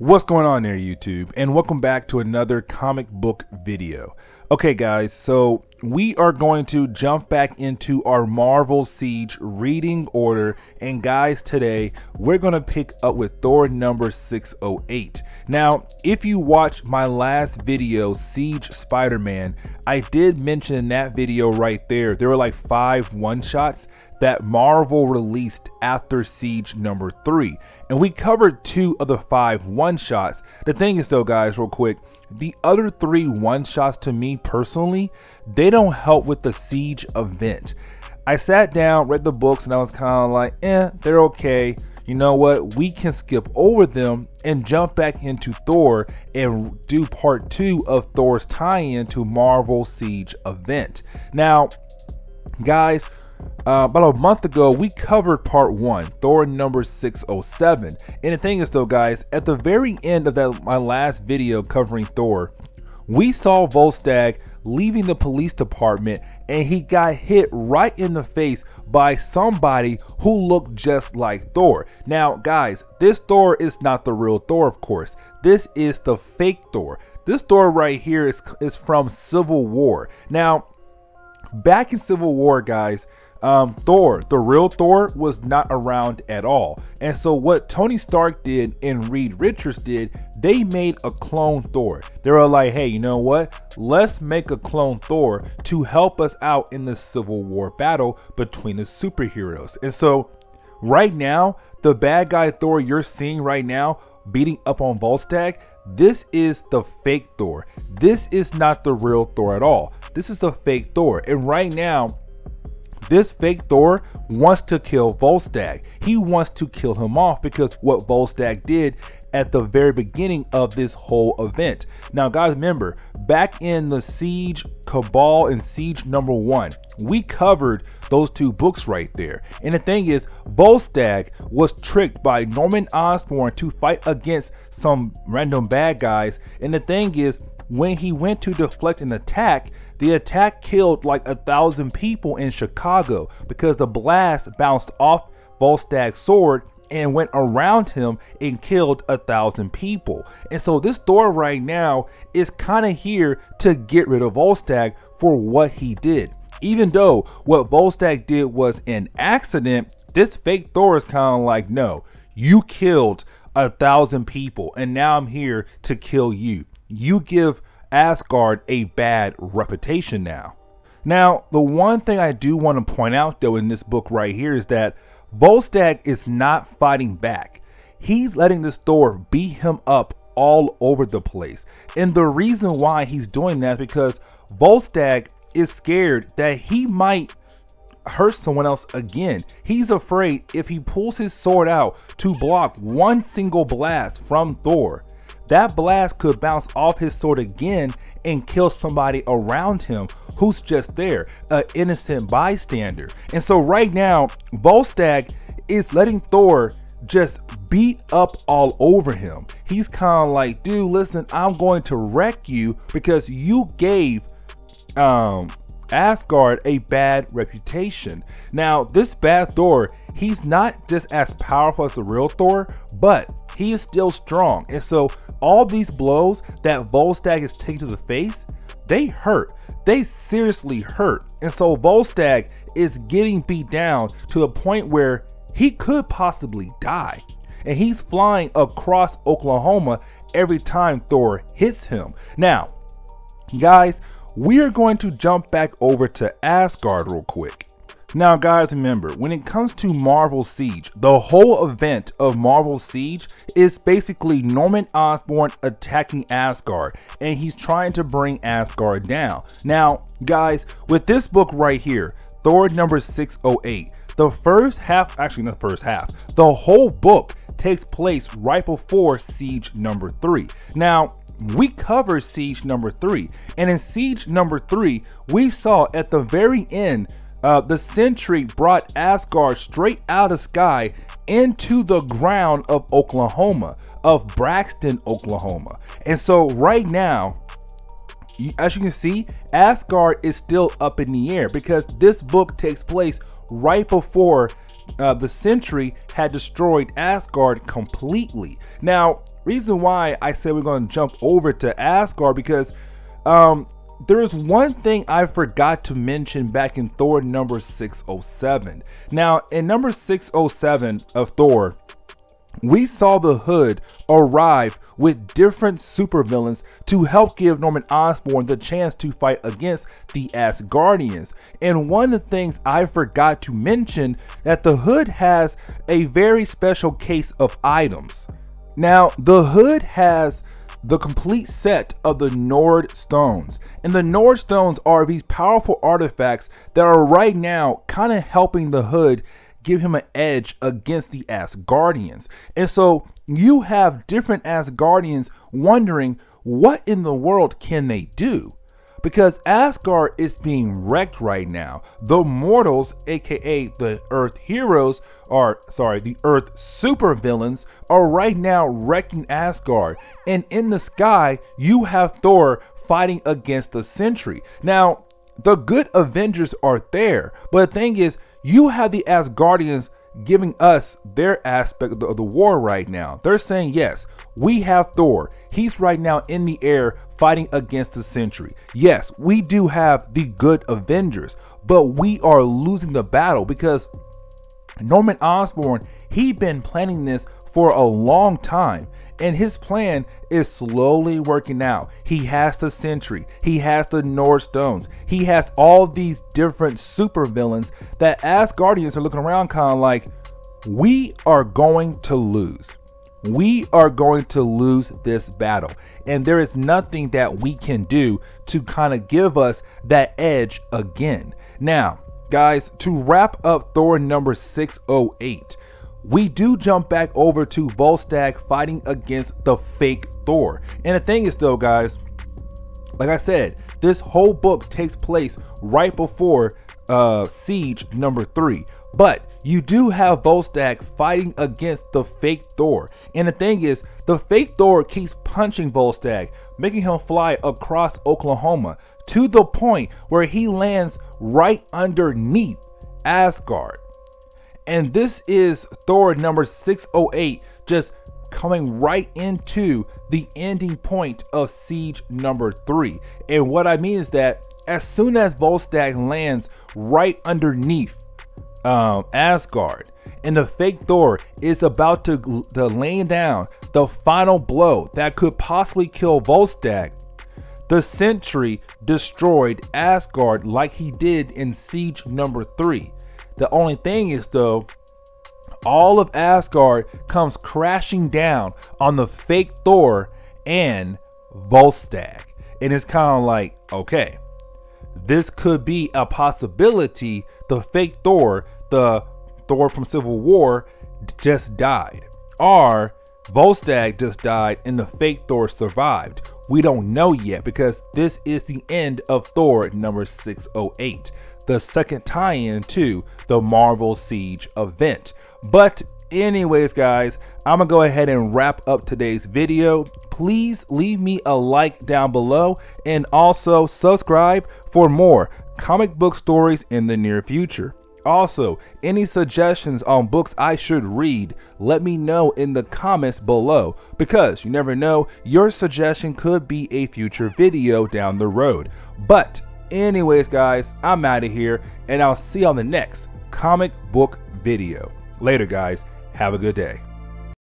What's going on there, YouTube? And welcome back to another comic book video. Okay guys, so we are going to jump back into our Marvel Siege reading order, and guys, today we're going to pick up with Thor number 608. Now, if you watched my last video, Siege Spider-Man, I did mention in that video right there were like 5 one-shots that Marvel released after Siege number 3, and we covered 2 of the 5 one-shots. The thing is though, guys, real quick, the other 3 one-shots, to me personally, they don't help with the Siege event. I sat down, read the books, and I was kind of like, they're okay. You know what, we can skip over them and jump back into Thor and do part 2 of Thor's tie-in to Marvel Siege event. Now guys, about a month ago we covered part 1, Thor number 607, and the thing is though, guys, at the very end of my last video covering Thor, we saw Volstagg leaving the police department, and he got hit right in the face by somebody who looked just like Thor. Now guys, this Thor is not the real Thor, of course. This is the fake Thor. This Thor right here is from Civil War. Now, back in Civil War, guys, Thor, the real Thor, was not around at all. And so what Tony Stark did and Reed Richards did, they made a clone Thor. They were like, hey, you know what? Let's make a clone Thor to help us out in the Civil War battle between the superheroes. And so right now, the bad guy Thor you're seeing right now beating up on Volstagg, this is the fake Thor. This is not the real Thor at all. This is the fake Thor. And right now, this fake Thor wants to kill Volstagg. He wants to kill him off because what Volstagg did at the very beginning of this whole event. Now guys, remember, back in the Siege Cabal and Siege number 1, we covered those 2 books right there. And the thing is, Volstagg was tricked by Norman Osborn to fight against some random bad guys. And the thing is, when he went to deflect an attack, the attack killed like 1,000 people in Chicago because the blast bounced off Volstagg's sword and went around him and killed 1,000 people. And so this Thor right now is kind of here to get rid of Volstagg for what he did. Even though what Volstagg did was an accident, this fake Thor is kind of like, no, you killed 1,000 people and now I'm here to kill you. You give Asgard a bad reputation now. Now, the one thing I do want to point out though in this book right here is that Volstagg is not fighting back. He's letting this Thor beat him up all over the place. And the reason why he's doing that is because Volstagg is scared that he might hurt someone else again. He's afraid if he pulls his sword out to block one single blast from Thor, that blast could bounce off his sword again and kill somebody around him who's just there, an innocent bystander. And so right now, Volstagg is letting Thor just beat up all over him. He's kind of like, dude, listen, I'm going to wreck you because you gave Asgard a bad reputation. Now, this bad Thor, he's not just as powerful as the real Thor, but he is still strong. And so all these blows that Volstagg is taking to the face, they hurt. They seriously hurt. And so Volstagg is getting beat down to the point where he could possibly die. And he's flying across Oklahoma every time Thor hits him. Now, guys, we are going to jump back over to Asgard real quick. Now guys, remember, when it comes to Marvel Siege, the whole event of Marvel Siege is basically Norman Osborn attacking Asgard, and he's trying to bring Asgard down. Now guys, with this book right here, Thor number 608, the first half, actually not the first half, the whole book takes place right before Siege number 3. Now, we covered Siege number 3, and in Siege number 3, we saw at the very end, the Sentry brought Asgard straight out of the sky into the ground of Oklahoma, of Braxton, Oklahoma. And so right now, as you can see, Asgard is still up in the air because this book takes place right before the Sentry had destroyed Asgard completely. Now, reason why I said we're going to jump over to Asgard because there is one thing I forgot to mention back in Thor number 607. Now, in number 607 of Thor, we saw the Hood arrive with different supervillains to help give Norman Osborn the chance to fight against the Asgardians. And one of the things I forgot to mention that the Hood has a very special case of items. Now, the Hood has the complete set of the Nord Stones. And the Nord Stones are these powerful artifacts that are right now kind of helping the Hood give him an edge against the Asgardians. And so you have different Asgardians wondering what in the world can they do? Because Asgard is being wrecked right now. The mortals, aka the Earth heroes, the Earth supervillains, are right now wrecking Asgard. And in the sky, you have Thor fighting against the Sentry. Now, the good Avengers are there, but the thing is, you have the Asgardians giving us their aspect of the war right now. They're saying, yes, we have Thor. He's right now in the air fighting against the Sentry. Yes, we do have the good Avengers, but we are losing the battle because Norman Osborn, he'd been planning this for a long time, and his plan is slowly working out. He has the Sentry, he has the Nord Stones, he has all these different supervillains that Asgardians are looking around kind of like, we are going to lose. We are going to lose this battle, and there is nothing that we can do to kind of give us that edge again. Now, guys, to wrap up Thor number 608, we do jump back over to Volstagg fighting against the fake Thor. And the thing is though, guys, like I said, this whole book takes place right before Siege number 3. But you do have Volstagg fighting against the fake Thor. And the thing is, the fake Thor keeps punching Volstagg, making him fly across Oklahoma to the point where he lands right underneath Asgard. And this is Thor number 608, just coming right into the ending point of Siege number 3. And what I mean is that as soon as Volstagg lands right underneath Asgard, and the fake Thor is about to lay down the final blow that could possibly kill Volstagg, the Sentry destroyed Asgard like he did in Siege number 3. The only thing is though, all of Asgard comes crashing down on the fake Thor and Volstagg. And it's kind of like, okay, this could be a possibility. The fake Thor, the Thor from Civil War, just died. Or Volstagg just died and the fake Thor survived. We don't know yet because this is the end of Thor number 608. The second tie-in to the Marvel Siege event. But anyways, guys, I'm gonna go ahead and wrap up today's video. Please leave me a like down below and also subscribe for more comic book stories in the near future. Also, any suggestions on books I should read, let me know in the comments below, because you never know, your suggestion could be a future video down the road. But anyways, guys, I'm out of here, and I'll see you on the next comic book video. Later, guys. Have a good day.